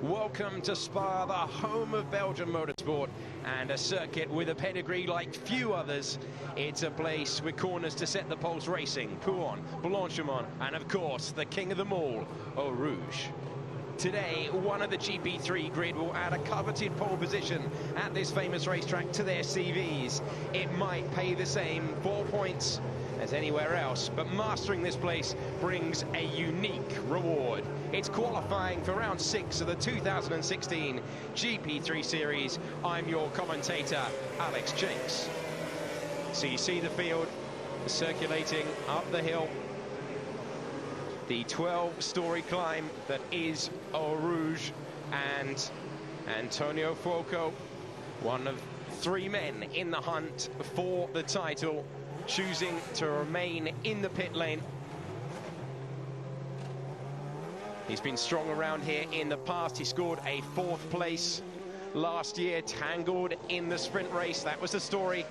Welcome to Spa, the home of Belgian motorsport, and a circuit with a pedigree like few others. It's a place with corners to set the pulse racing, Pouhon, Blanchimont, and of course, the king of them all, Eau Rouge. Today, one of the GP3 grid will add a coveted pole position at this famous racetrack to their CVs. It might pay the same 4 points as anywhere else, but mastering this place brings a unique reward. It's qualifying for round 6 of the 2016 GP3 series. I'm your commentator, Alex Jenks. So you see the field circulating up the hill. The 12-story climb that is Eau Rouge, and Antonio Fuoco, one of 3 men in the hunt for the title, choosing to remain in the pit lane. He's been strong around here in the past. He scored a 4th place last year, tangled in the sprint race. That was the story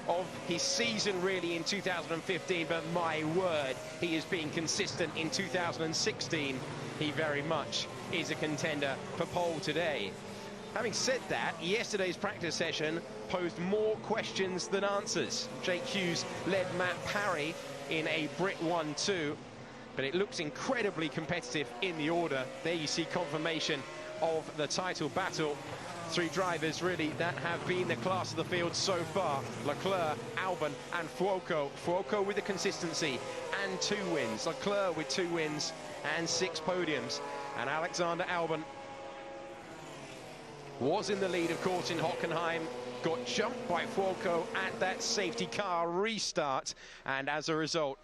of his season really in 2015, but my word, he is being consistent in 2016. He very much is a contender for pole today. Having said that, yesterday's practice session posed more questions than answers. Jake Hughes led Matt Parry in a Brit 1-2, but it looks incredibly competitive in the order. There you see confirmation of the title battle. 3 drivers really that have been the class of the field so far: Leclerc, Albon and Fuoco. Fuoco with the consistency and 2 wins, Leclerc with 2 wins and 6 podiums, and Alexander Albon was in the lead, of course, in Hockenheim, got jumped by Fuoco at that safety car restart, and as a result,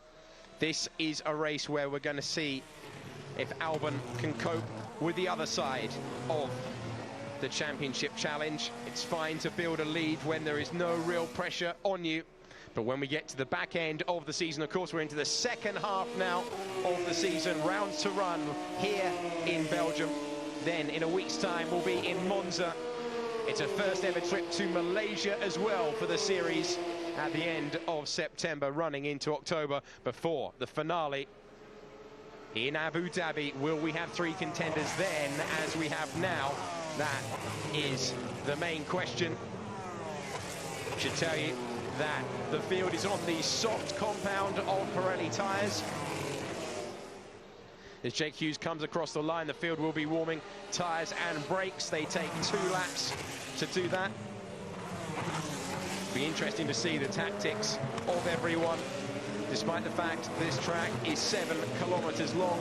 this is a race where we're going to see if Albon can cope with the other side of the championship challenge. It's fine to build a lead when there is no real pressure on you, but when we get to the back end of the season, of course, we're into the second half now of the season, rounds to run here in Belgium. Then in a week's time we'll be in Monza. It's a first ever trip to Malaysia as well for the series at the end of September, running into October before the finale in Abu Dhabi. Will we have 3 contenders then as we have now? That is the main question. Should tell you that the field is on the soft compound of Pirelli tyres. As Jake Hughes comes across the line, the field will be warming tyres and brakes. They take 2 laps to do that. Be interesting to see the tactics of everyone, despite the fact this track is 7 kilometers long.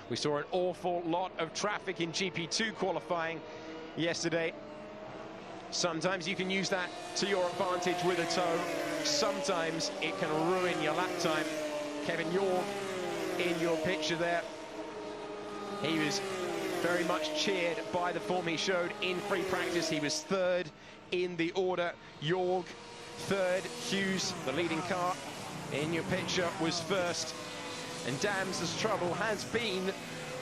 We saw an awful lot of traffic in GP2 qualifying yesterday. Sometimes you can use that to your advantage with a tow. Sometimes it can ruin your lap time. Kevin Jorg in your picture there. He was very much cheered by the form he showed in free practice. He was 3rd in the order. Jorg 3rd. Hughes, the leading car in your picture, was 1st. And Dam's trouble has been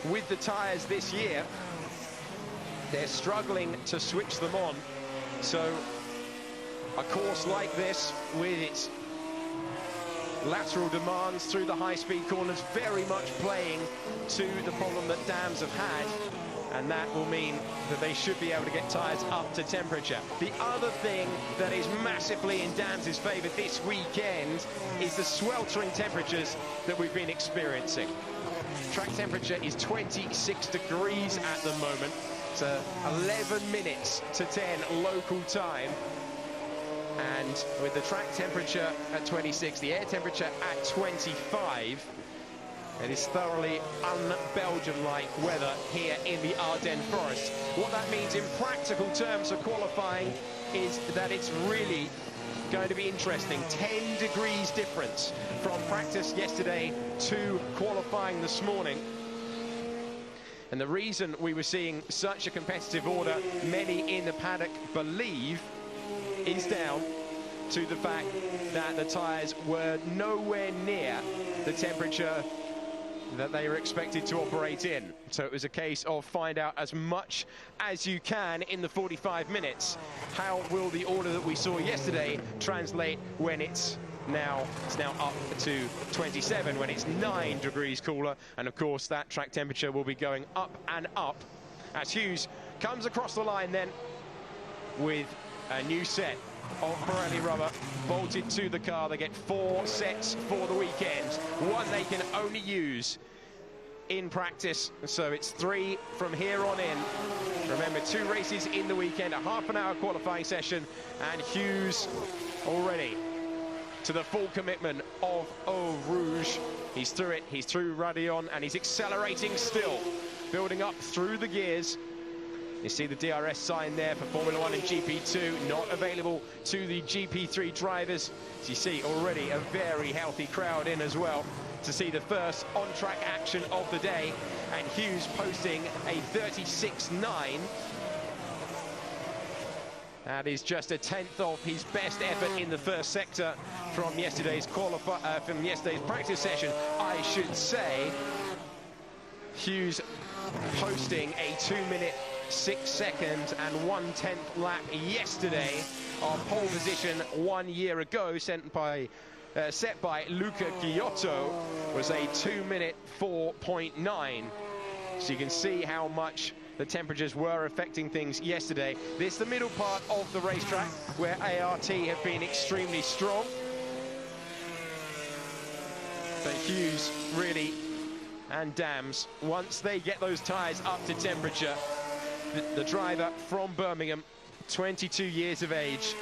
with the tyres this year. They're struggling to switch them on. So a course like this, with its lateral demands through the high-speed corners, very much playing to the problem that Dams have had, and that will mean that they should be able to get tyres up to temperature. The other thing that is massively in Dams' favour this weekend is the sweltering temperatures that we've been experiencing. Track temperature is 26 degrees at the moment. It's 11 minutes to 10 local time. And with the track temperature at 26, the air temperature at 25, it is thoroughly un-Belgian-like weather here in the Ardennes forest. What that means in practical terms for qualifying is that it's really going to be interesting. 10 degrees difference from practice yesterday to qualifying this morning. And the reason we were seeing such a competitive order, many in the paddock believe, is down to the fact that the tyres were nowhere near the temperature that they were expected to operate in. So it was a case of find out as much as you can in the 45 minutes. How will the order that we saw yesterday translate when it's Now it's now up to 27 when it's 9 degrees cooler, and of course that track temperature will be going up and up as Hughes comes across the line then with a new set of Pirelli rubber bolted to the car. They get 4 sets for the weekend, one they can only use in practice, so it's 3 from here on in. Remember, 2 races in the weekend, a half-an-hour qualifying session, and Hughes already to the full commitment of Eau Rouge. He's through it, he's through Raidillon, and he's accelerating still, building up through the gears. You see the DRS sign there for Formula 1 and GP2, not available to the GP3 drivers. As you see, already a very healthy crowd in as well to see the first on-track action of the day, and Hughes posting a 36.9. That is just a 10th of his best effort in the first sector from yesterday's practice session, I should say. Hughes posting a 2-minute 6 seconds and 1/10 lap yesterday. Our pole position 1 year ago, set by Luca Ghiotto, was a 2-minute 4.9. So you can see how much the temperatures were affecting things yesterday. This is the middle part of the racetrack where ART have been extremely strong. But Hughes really, and Dams, once they get those tyres up to temperature, the driver from Birmingham, 22 years of age,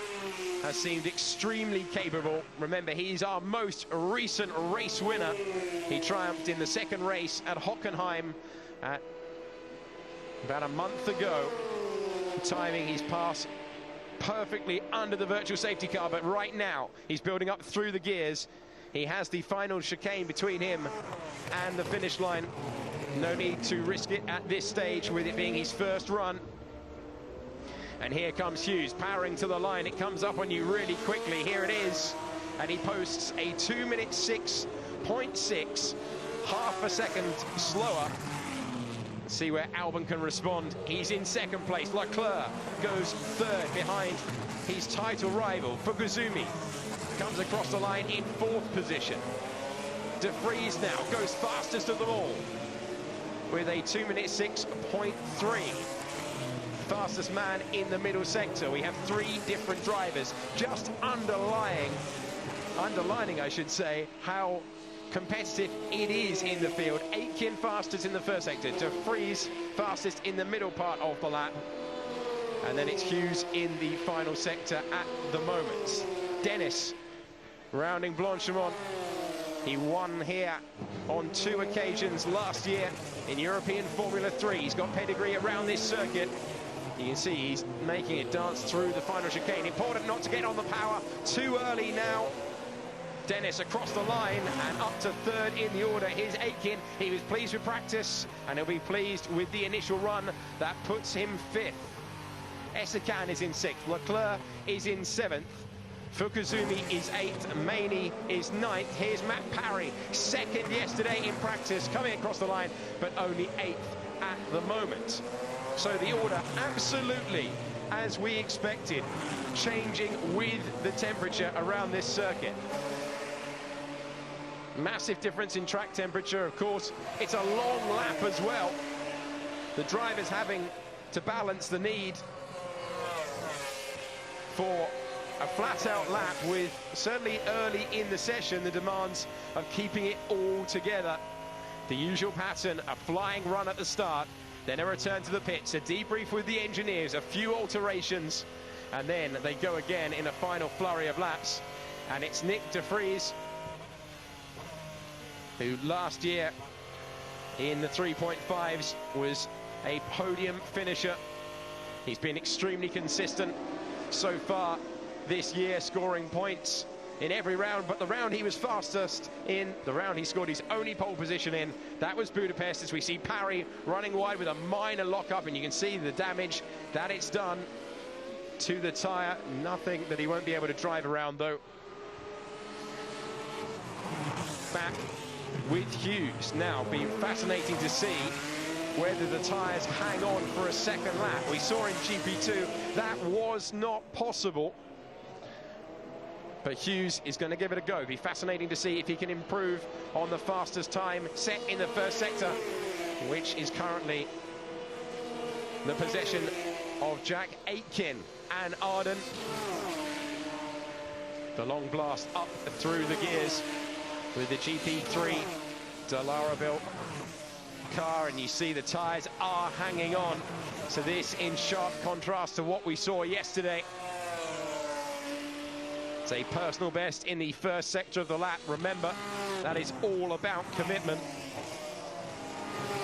has seemed extremely capable. Remember, he's our most recent race winner. He triumphed in the second race at Hockenheim about a month ago. Timing his pass perfectly under the virtual safety car, but right now he's building up through the gears. He has the final chicane between him and the finish line. No need to risk it at this stage with it being his first run. And here comes Hughes, powering to the line. It comes up on you really quickly. Here it is. And he posts a 2-minute 6.6, half a second slower. Let's see where Albon can respond. He's in second place. Leclerc goes third behind his title rival. Fukuzumi comes across the line in 4th position. De Vries now goes fastest of them all with a 2-minute 6.3. Fastest man in the middle sector. We have 3 different drivers just underlining, I should say, how competitive it is in the field. Aitken fastest in the first sector, De Vries fastest in the middle part of the lap, and then it's Hughes in the final sector at the moment. Dennis rounding Blanchimont. He won here on 2 occasions last year in European Formula 3. He's got pedigree around this circuit. You can see he's making it dance through the final chicane. Important not to get on the power too early now. Dennis across the line and up to 3rd in the order. Here's Aitken. He was pleased with practice and he'll be pleased with the initial run. That puts him 5th. Essakan is in 6th. Leclerc is in 7th. Fukuzumi is 8th. Maney is 9th. Here's Matt Parry, 2nd yesterday in practice, coming across the line, but only 8th at the moment. So the order absolutely as we expected, changing with the temperature around this circuit. Massive difference in track temperature, of course. It's a long lap as well. The drivers having to balance the need for a flat-out lap with, certainly early in the session, the demands of keeping it all together. The usual pattern, a flying run at the start, then a return to the pits, a debrief with the engineers, a few alterations, and then they go again in a final flurry of laps. And it's Nick De Vries, who last year in the 3.5s was a podium finisher. He's been extremely consistent so far this year, scoring points in every round, but the round he was fastest in, the round he scored his only pole position in, that was Budapest, as we see Parry running wide with a minor lock-up, and you can see the damage that it's done to the tyre. Nothing that he won't be able to drive around, though. Back with Hughes. Now, be fascinating to see whether the tyres hang on for a second lap. We saw in GP2 that was not possible. But Hughes is going to give it a go. It'll be fascinating to see if he can improve on the fastest time set in the first sector, which is currently the possession of Jack Aitken and Arden. The long blast up through the gears with the GP3 Delara-built car, and you see the tyres are hanging on. So this in sharp contrast to what we saw yesterday. It's a personal best in the first sector of the lap. Remember, that is all about commitment.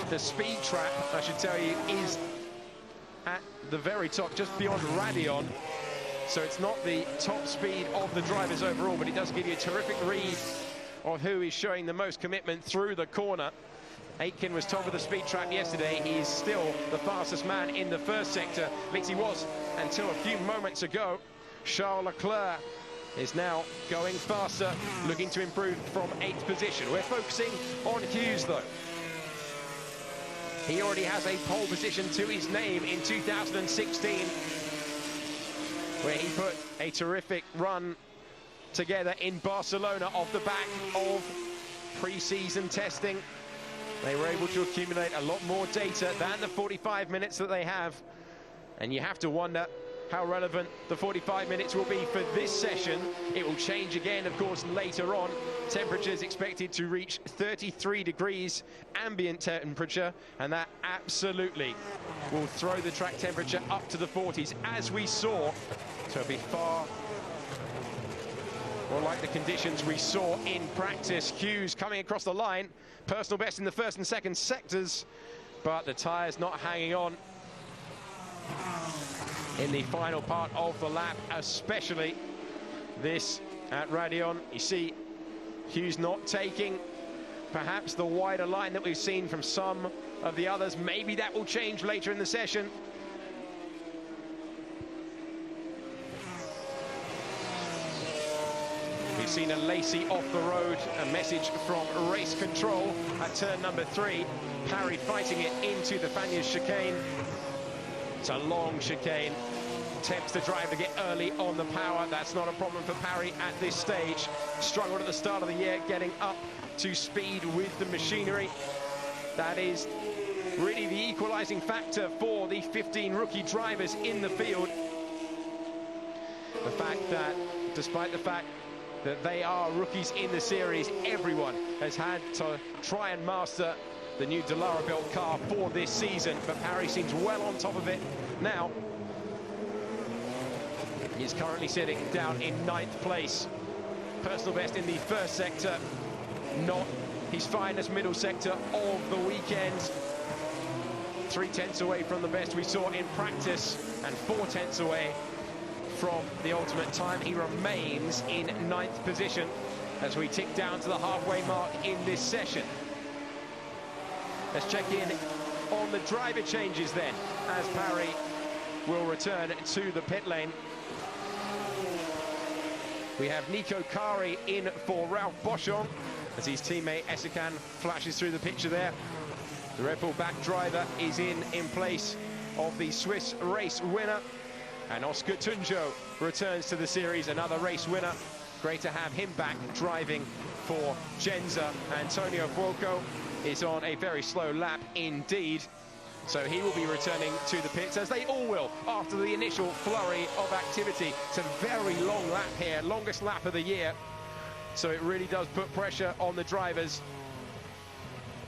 The speed trap, I should tell you, is at the very top, just beyond Radion. So it's not the top speed of the drivers overall, but it does give you a terrific read of who is showing the most commitment through the corner. Aitken was top of the speed trap yesterday. He's still the fastest man in the first sector. At least he was until a few moments ago. Charles Leclerc is now going faster, looking to improve from 8th position. We're focusing on Hughes, though. He already has a pole position to his name in 2016, where he put a terrific run together in Barcelona off the back of pre-season testing. They were able to accumulate a lot more data than the 45 minutes that they have. And you have to wonder how relevant the 45 minutes will be for this session. It will change again, of course, later on. Temperatures expected to reach 33 degrees ambient temperature, and that absolutely will throw the track temperature up to the 40s, as we saw. So it'll be far more like the conditions we saw in practice. Hughes coming across the line, personal best in the first and second sectors, but the tyres not hanging on in the final part of the lap, especially this at Radion. You see Hughes not taking perhaps the wider line that we've seen from some of the others. Maybe that will change later in the session. We've seen a Lacey off the road, a message from race control at turn number 3. Parry fighting it into the Fagnes chicane. It's a long chicane. Tempts the driver to get early on the power. That's not a problem for Parry at this stage. Struggled at the start of the year, getting up to speed with the machinery. That is really the equalising factor for the 15 rookie drivers in the field. The fact that, despite the fact that they are rookies in the series, everyone has had to try and master the new Delara-built car for this season, but Parry seems well on top of it now. He's currently sitting down in 9th place. Personal best in the first sector, not his finest middle sector of the weekend. 3/10 away from the best we saw in practice, and 4/10 away from the ultimate time. He remains in 9th position as we tick down to the halfway mark in this session. Let's check in on the driver changes then, as Parry will return to the pit lane. We have Nico Kari in for Ralph Boschung, as his teammate Essikan flashes through the picture there. The Red Bull back driver is in place of the Swiss race winner. And Oscar Tunjo returns to the series, another race winner. Great to have him back driving for Genza. Antonio Fuoco is on a very slow lap indeed. So he will be returning to the pits, as they all will, after the initial flurry of activity. It's a very long lap here, longest lap of the year. So it really does put pressure on the drivers.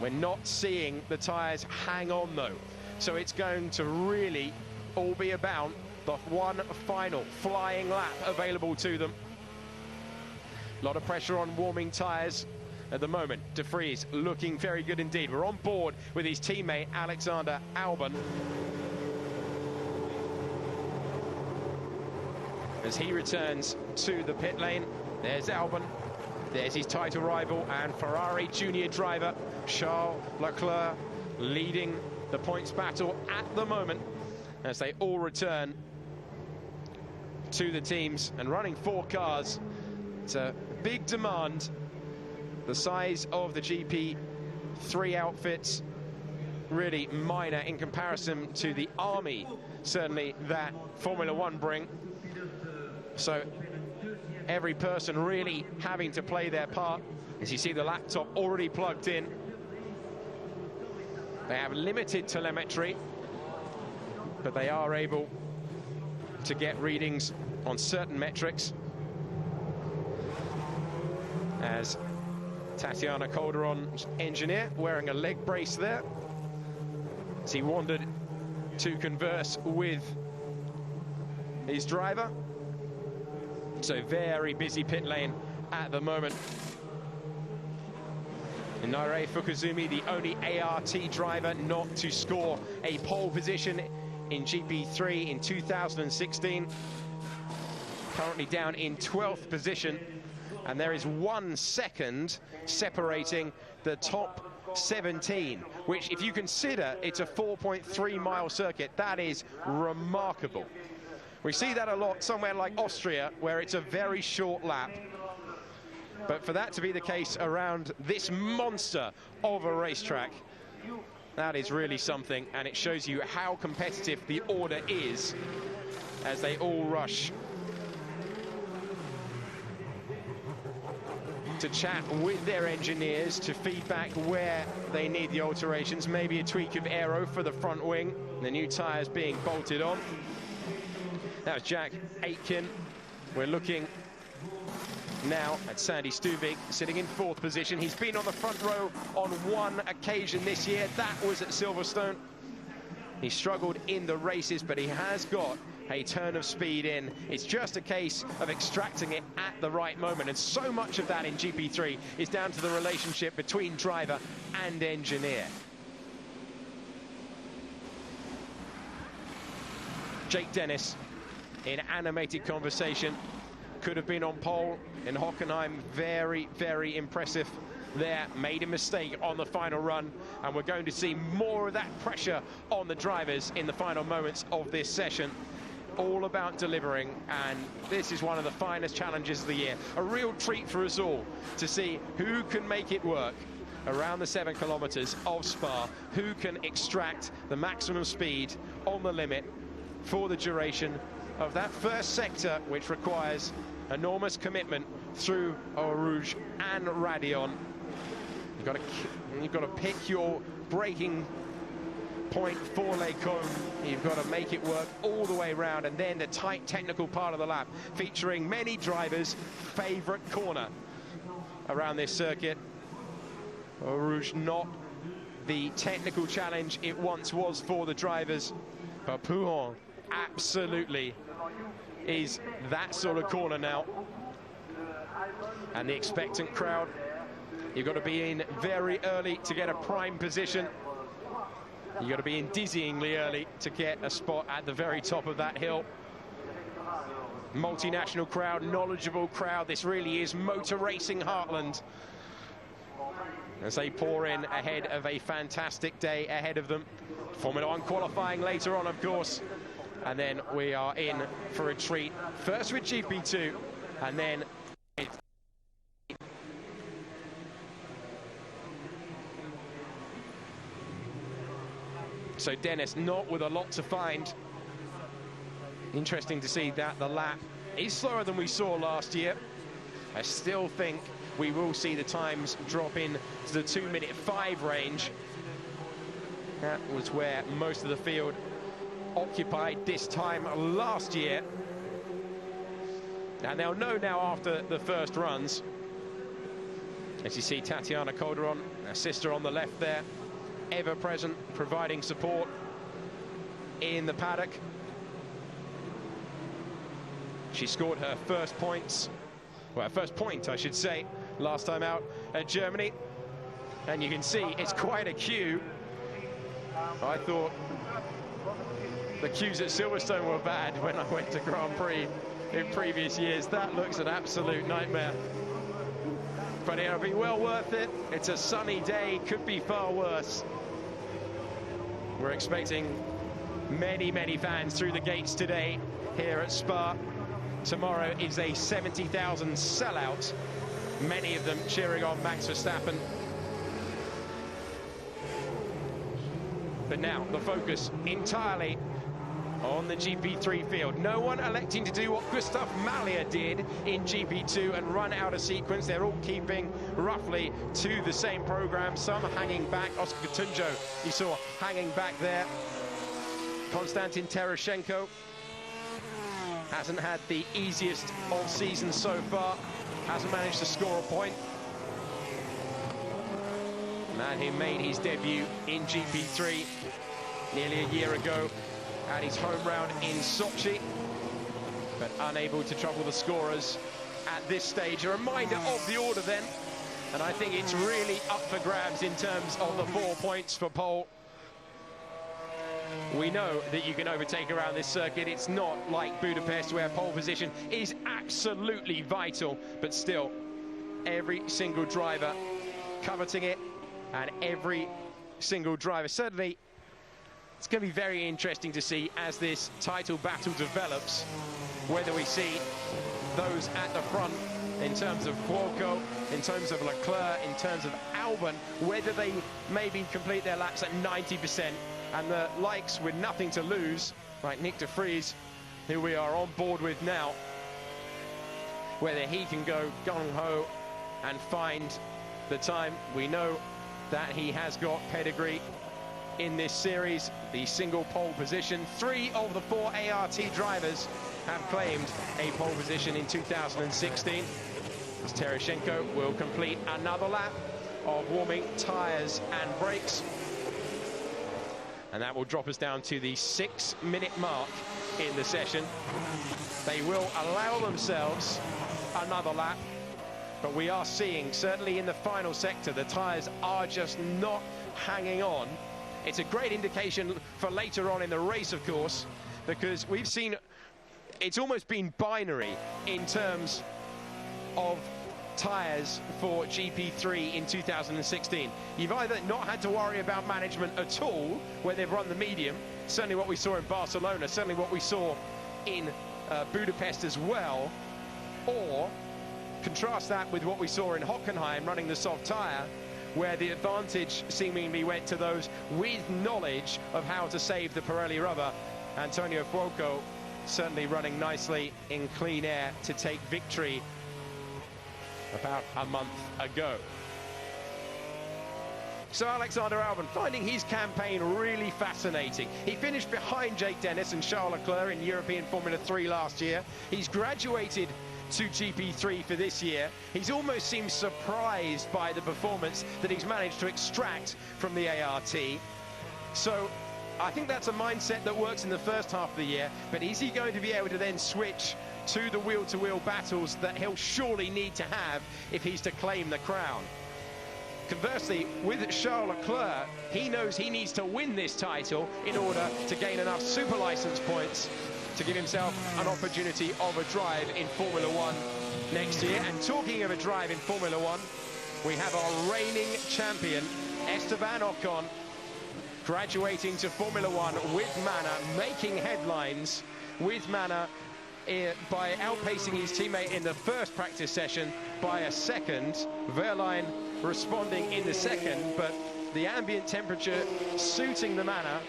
We're not seeing the tyres hang on, though. So it's going to really all be about the one final flying lap available to them. A lot of pressure on warming tyres at the moment. De Vries looking very good indeed. We're on board with his teammate Alexander Albon, as he returns to the pit lane. There's Albon, there's his title rival and Ferrari junior driver Charles Leclerc, leading the points battle at the moment as they all return to the teams and running 4 cars. It's a big demand. The size of the GP3 outfits really minor in comparison to the army, certainly, that Formula One bring. So Every person really having to play their part. As you see the laptop already plugged in. They have limited telemetry, but they are able to get readings on certain metrics. As Tatiana Calderon's engineer wearing a leg brace there, as he wandered to converse with his driver. So very busy pit lane at the moment. And Nairei Fukuzumi, the only ART driver not to score a pole position in GP3 in 2016. Currently down in 12th position. And there is 1 second separating the top 17, which, if you consider it's a 4.3-mile circuit, that is remarkable. We see that a lot somewhere like Austria, where it's a very short lap. But for that to be the case around this monster of a racetrack, that is really something, and it shows you how competitive the order is as they all rush to chat with their engineers to feedback where they need the alterations. Maybe a tweak of aero for the front wing, the new tyres being bolted on. That was Jack Aitken. We're looking now at Sandy Stuvik, sitting in 4th position. He's been on the front row on 1 occasion this year. That was at Silverstone. He struggled in the races, but he has got a turn of speed in. It's just a case of extracting it at the right moment, and so much of that in GP3 is down to the relationship between driver and engineer. Jake Dennis in animated conversation. Could have been on pole in Hockenheim. Very, very impressive there. Made a mistake on the final run, and we're going to see more of that pressure on the drivers in the final moments of this session. All about delivering, and this is one of the finest challenges of the year. A real treat for us all to see who can make it work around the 7 kilometers of Spa, who can extract the maximum speed on the limit for the duration of that first sector, which requires enormous commitment through Eau Rouge and Radion. You've got to pick your braking point for Les Cônes. You've got to make it work all the way around, and then the tight technical part of the lap, featuring many drivers' favorite corner around this circuit. Eau Rouge, not the technical challenge it once was for the drivers, but Pouhon absolutely is that sort of corner now. And the expectant crowd, you've got to be in very early to get a prime position. You've got to be in dizzyingly early to get a spot at the very top of that hill. Multinational crowd, knowledgeable crowd. This really is motor racing heartland, as they pour in ahead of a fantastic day ahead of them. Formula 1 qualifying later on, of course. And then we are in for a treat. First with GP2, and then so Dennis not with a lot to find. Interesting to see that the lap is slower than we saw last year. I still think we will see the times drop in to the 2:05 range. That was where most of the field occupied this time last year. And they'll know now after the first runs. As you see Tatiana Calderon, her sister on the left there, ever present, providing support in the paddock. She scored her first points, well, her first point, I should say, last time out at Germany. And you can see it's quite a queue. I thought the queues at Silverstone were bad when I went to Grand Prix in previous years. That looks an absolute nightmare. But it'll be well worth it. It's a sunny day, could be far worse. We're expecting many, many fans through the gates today here at Spa. Tomorrow is a 70,000 sellout, many of them cheering on Max Verstappen. But now the focus entirely on the GP3 field. No one electing to do what Gustav Mallier did in GP2 and run out of sequence. They're all keeping roughly to the same program, some hanging back. Oscar Tunjo, you saw hanging back there. Konstantin Tereshchenko hasn't had the easiest of seasons so far, hasn't managed to score a point. Man who made his debut in GP3 nearly a year ago at his home round in Sochi, but unable to trouble the scorers at this stage. A reminder of the order then, and I think it's really up for grabs in terms of the 4 points for pole. We know that you can overtake around this circuit. It's not like Budapest where pole position is absolutely vital, but still, every single driver coveting it, and every single driver. Certainly, it's going to be very interesting to see as this title battle develops, whether we see those at the front in terms of Cuoco, in terms of Leclerc, in terms of Albon, whether they maybe complete their laps at 90%, and the likes with nothing to lose, like Nick de Vries, who we are on board with now, whether he can go gung-ho and find the time. We know that he has got pedigree in this series, the single pole position. 3 of the 4 ART drivers have claimed a pole position in 2016. As Tereshchenko will complete another lap of warming tyres and brakes. And that will drop us down to the 6-minute mark in the session. They will allow themselves another lap, but we are seeing, certainly in the final sector, the tyres are just not hanging on. It's a great indication for later on in the race, of course, because we've seen it's almost been binary in terms of tyres for GP3 in 2016. You've either not had to worry about management at all, where they've run the medium, certainly what we saw in Barcelona, certainly what we saw in Budapest as well, or contrast that with what we saw in Hockenheim running the soft tyre, where the advantage seemingly went to those with knowledge of how to save the Pirelli rubber. Antonio Fuoco certainly running nicely in clean air to take victory about a month ago. So Alexander Albon finding his campaign really fascinating. He finished behind Jake Dennis and Charles Leclerc in European Formula 3 last year. He's graduated to GP3 for this year. He's almost seemed surprised by the performance that he's managed to extract from the ART. So I think that's a mindset that works in the first half of the year, but is he going to be able to then switch to the wheel-to-wheel battles that he'll surely need to have if he's to claim the crown? Conversely, with Charles Leclerc, he knows he needs to win this title in order to gain enough super license points to give himself an opportunity of a drive in Formula 1 next year. And talking of a drive in Formula 1, we have our reigning champion, Esteban Ocon, graduating to Formula 1 with Manor, making headlines with Manor by outpacing his teammate in the first practice session by a second. Wehrlein responding in the second, but the ambient temperature suiting the Manor,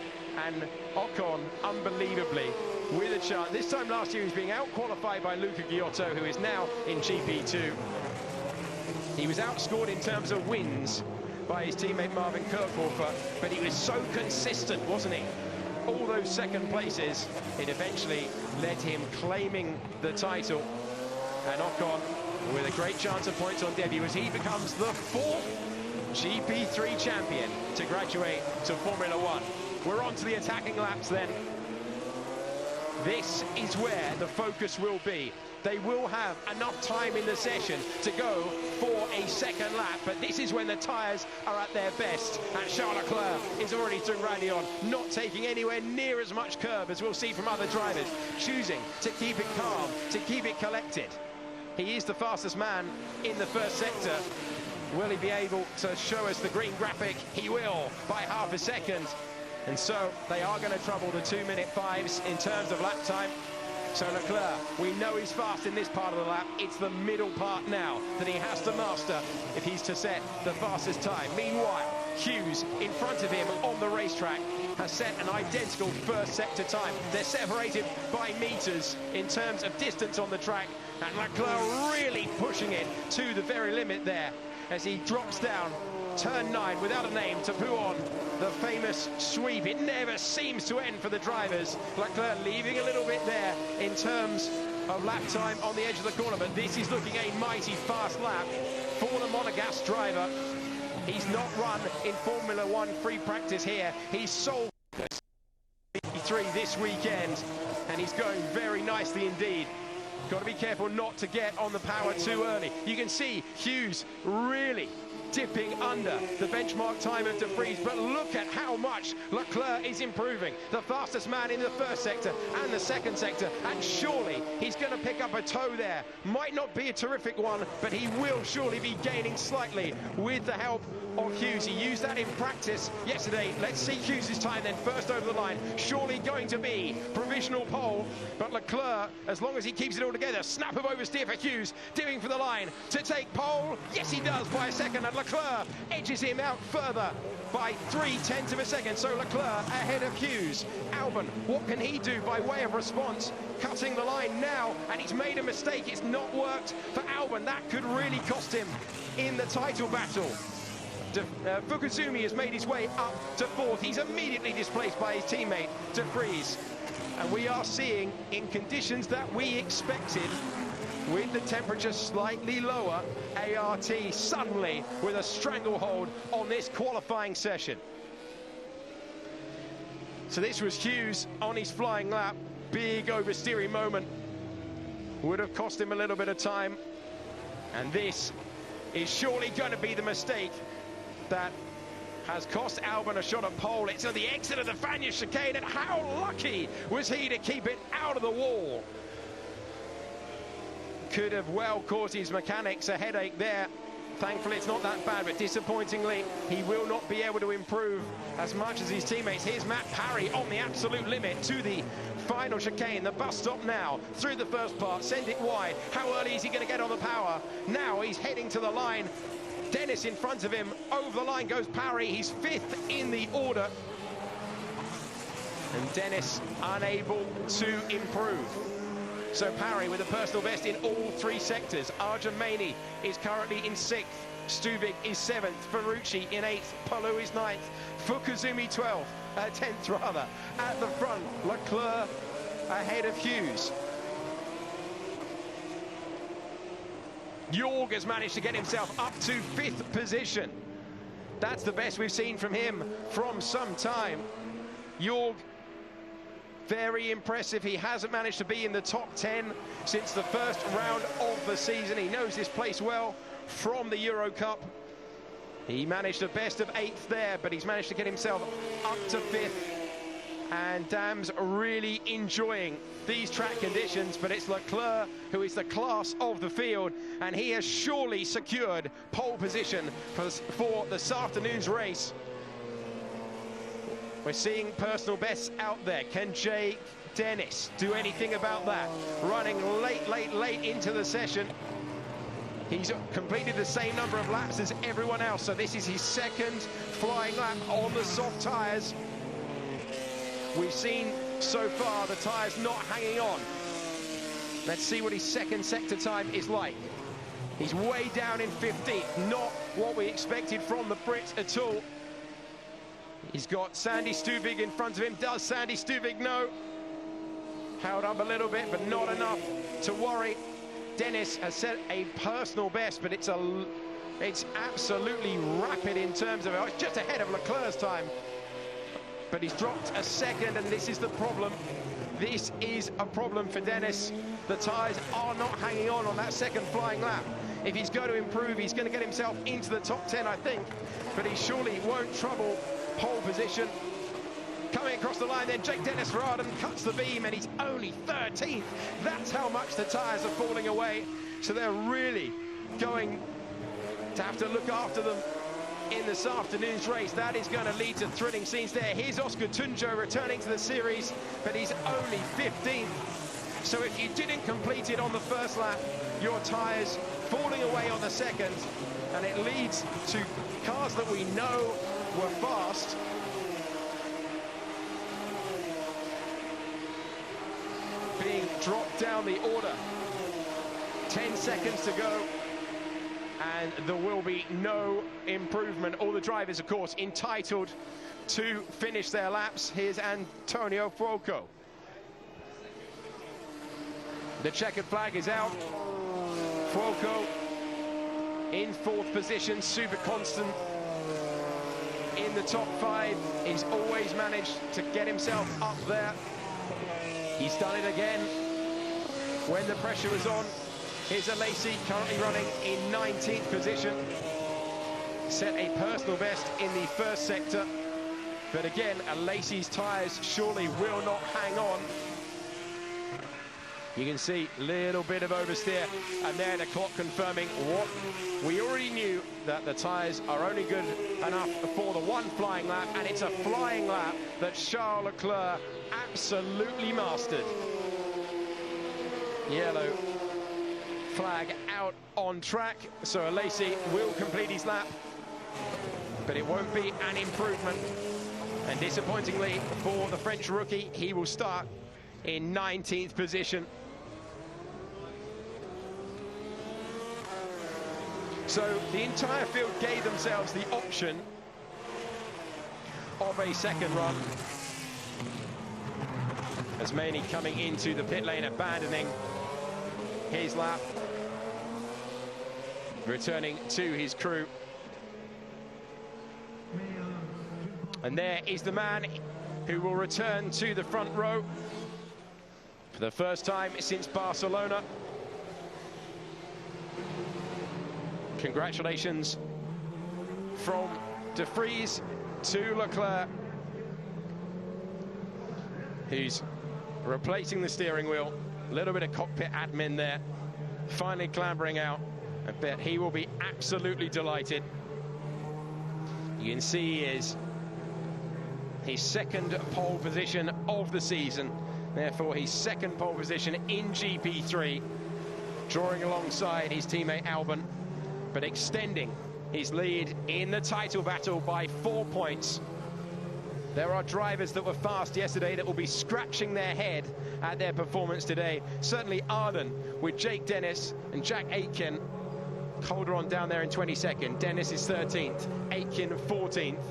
and Ocon unbelievably with a chance. This time last year he was being out-qualified by Luca Giotto, who is now in GP2. He was outscored in terms of wins by his teammate Marvin Kirchhofer, but he was so consistent, wasn't he? All those second places, it eventually led him claiming the title. And Ocon with a great chance of points on debut as he becomes the 4th GP3 champion to graduate to Formula 1. We're on to the attacking laps then. This is where the focus will be. They will have enough time in the session to go for a second lap, but this is when the tyres are at their best. And Charles Leclerc is already through Raidillon, not taking anywhere near as much curb as we'll see from other drivers, choosing to keep it calm, to keep it collected. He is the fastest man in the first sector. Will he be able to show us the green graphic? He will, by half a second. And so they are going to trouble the 2-minute 5s in terms of lap time. So Leclerc, we know he's fast in this part of the lap. It's the middle part now that he has to master if he's to set the fastest time. Meanwhile, Hughes in front of him on the racetrack has set an identical first sector time. They're separated by meters in terms of distance on the track, and Leclerc really pushing it to the very limit there as he drops down turn 9 without a name to put on the famous sweep. It never seems to end for the drivers. Leclerc leaving a little bit there in terms of lap time on the edge of the corner, but this is looking a mighty fast lap for the Monegasque driver. He's not run in Formula 1 free practice here. He's sole GP3 this weekend, and he's going very nicely indeed. Got to be careful not to get on the power too early. You can see Hughes really dipping under the benchmark time of De Vries, but look at how much Leclerc is improving. The fastest man in the first sector and the second sector, and surely he's going to pick up a toe there. Might not be a terrific one, but he will surely be gaining slightly with the help of Hughes. He used that in practice yesterday. Let's see Hughes' time then, first over the line. Surely going to be provisional pole, but Leclerc, as long as he keeps it all together, snap of oversteer for Hughes, dipping for the line to take pole. Yes, he does by a second, and Leclerc edges him out further by 0.3 of a second. So Leclerc ahead of Hughes. Albon, what can he do by way of response? Cutting the line now, and he's made a mistake. It's not worked for Albon. That could really cost him in the title battle. Fukuzumi has made his way up to 4th. He's immediately displaced by his teammate De Vries, and we are seeing, in conditions that we expected, with the temperature slightly lower, ART suddenly with a stranglehold on this qualifying session. So this was Hughes on his flying lap. Big oversteering moment. Would have cost him a little bit of time. And this is surely going to be the mistake that has cost Albon a shot at pole. It's at the exit of the Fagnes chicane, and how lucky was he to keep it out of the wall? Could have well caused his mechanics a headache there. Thankfully it's not that bad, but disappointingly he will not be able to improve as much as his teammates. Here's Matt Parry on the absolute limit to the final chicane. The bus stop now through the first part, send it wide. How early is he going to get on the power? Now he's heading to the line. Dennis in front of him. Over the line goes Parry. He's 5th in the order. And Dennis unable to improve. So Parry with a personal best in all 3 sectors. Arjamani is currently in 6th. Stuvik is 7th. Ferrucci in 8th. Palou is 9th. Fukuzumi 12th. 10th rather. At the front, Leclerc ahead of Hughes. Jorg has managed to get himself up to 5th position. That's the best we've seen from him from some time. Jorg, very impressive. He hasn't managed to be in the top 10 since the first round of the season. He knows this place well from the Euro Cup. He managed a best of 8th there, but he's managed to get himself up to 5th. And Dam's really enjoying these track conditions, but it's Leclerc who is the class of the field, and he has surely secured pole position for this afternoon's race. We're seeing personal bests out there. Can Jake Dennis do anything about that? Running late into the session. He's completed the same number of laps as everyone else, so this is his 2nd flying lap on the soft tyres. We've seen so far the tyres not hanging on. Let's see what his 2nd sector time is like. He's way down in 15th, not what we expected from the Brit at all. He's got Sandy Stuvig in front of him. Does Sandy Stuvig know? Held up a little bit, but not enough to worry. Dennis has set a personal best, but it's absolutely rapid in terms of it. It's just ahead of Leclerc's time. But he's dropped a second, and this is the problem. This is a problem for Dennis. The tyres are not hanging on that 2nd flying lap. If he's going to improve, he's going to get himself into the top 10, I think. But he surely won't trouble pole position. Coming across the line then, Jake Dennis for Arden cuts the beam, and he's only 13th. That's how much the tyres are falling away. So they're really going to have to look after them in this afternoon's race. That is going to lead to thrilling scenes there. Here's Oscar Tunjo returning to the series, but he's only 15th. So if you didn't complete it on the first lap, your tyres falling away on the second, and it leads to cars that we know were fast. Being dropped down the order. 10 seconds to go. And there will be no improvement. All the drivers, of course, entitled to finish their laps. Here's Antonio Fuoco. The checkered flag is out. Fuoco in 4th position, super constant in the top 5. He's always managed to get himself up there. He's done it again when the pressure was on. Here's Alesi currently running in 19th position. Set a personal best in the first sector. But again, Alesi's tyres surely will not hang on. You can see a little bit of oversteer, and there the clock confirming what we already knew, that the tyres are only good enough for the one flying lap, and it's a flying lap that Charles Leclerc absolutely mastered. Yellow flag out on track, so Alesi will complete his lap, but it won't be an improvement. And disappointingly for the French rookie, he will start in 19th position. So the entire field gave themselves the option of a second run. As Maney coming into the pit lane, abandoning his lap, returning to his crew. And there is the man who will return to the front row for the first time since Barcelona. Congratulations from De Vries to Leclerc, who's replacing the steering wheel. A little bit of cockpit admin there, finally clambering out. I bet he will be absolutely delighted. You can see he is his second pole position of the season, therefore his second pole position in GP3, drawing alongside his teammate Albon, but extending his lead in the title battle by 4 points. There are drivers that were fast yesterday that will be scratching their head at their performance today. Certainly Arden with Jake Dennis and Jack Aitken. Calderon down there in 22nd. Dennis is 13th. Aitken 14th.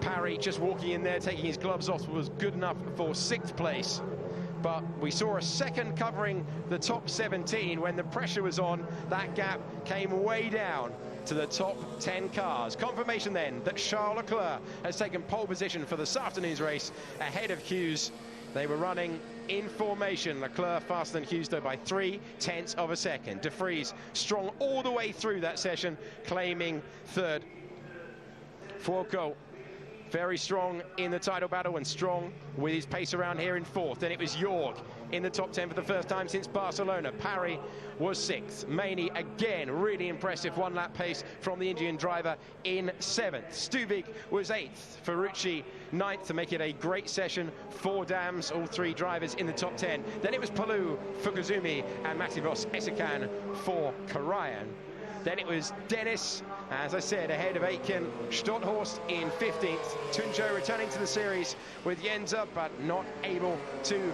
Parry just walking in there, taking his gloves off, was good enough for 6th place. But we saw a second covering the top 17 when the pressure was on. That gap came way down to the top 10 cars. Confirmation then that Charles Leclerc has taken pole position for this afternoon's race ahead of Hughes. They were running in formation. Leclerc faster than Hughes though by 0.3 of a second. De Vries strong all the way through that session, claiming 3rd. Fuoco very strong in the title battle and strong with his pace around here in 4th. Then it was Jorg in the top 10 for the first time since Barcelona. Parry was 6th. Maney again, really impressive one-lap pace from the Indian driver in 7th. Stubik was 8th. Ferrucci 9th to make it a great session. 4 dams, all 3 drivers in the top 10. Then it was Palou, Fukuzumi and Matibos Esikan for Karajan. Then it was Dennis, as I said, ahead of Aitken. Stotthorst in 15th. Tunjo returning to the series with Yenza, but not able to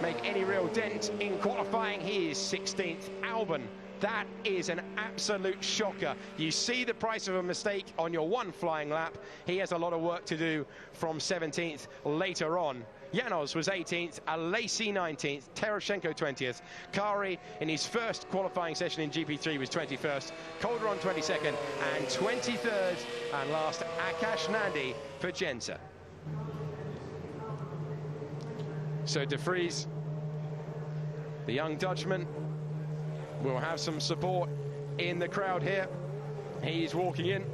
make any real dent in qualifying. He is 16th. Albon, that is an absolute shocker. You see the price of a mistake on your one flying lap. He has a lot of work to do from 17th later on. Janos was 18th, Alesi 19th, Teroshenko 20th, Kari in his first qualifying session in GP3 was 21st, Calderon 22nd and 23rd, and last Akash Nandi for Genza. So De Vries, the young Dutchman, will have some support in the crowd here. He's walking in.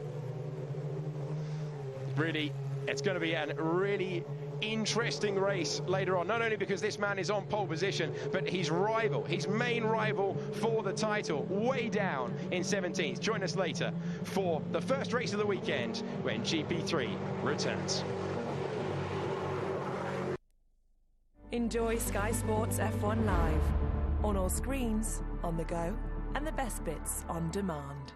Really, it's going to be a really interesting race later on, not only because this man is on pole position, but his rival, his main rival for the title, way down in 17th. Join us later for the first race of the weekend when GP3 returns. Enjoy Sky Sports F1 Live on all screens, on the go, and the best bits on demand.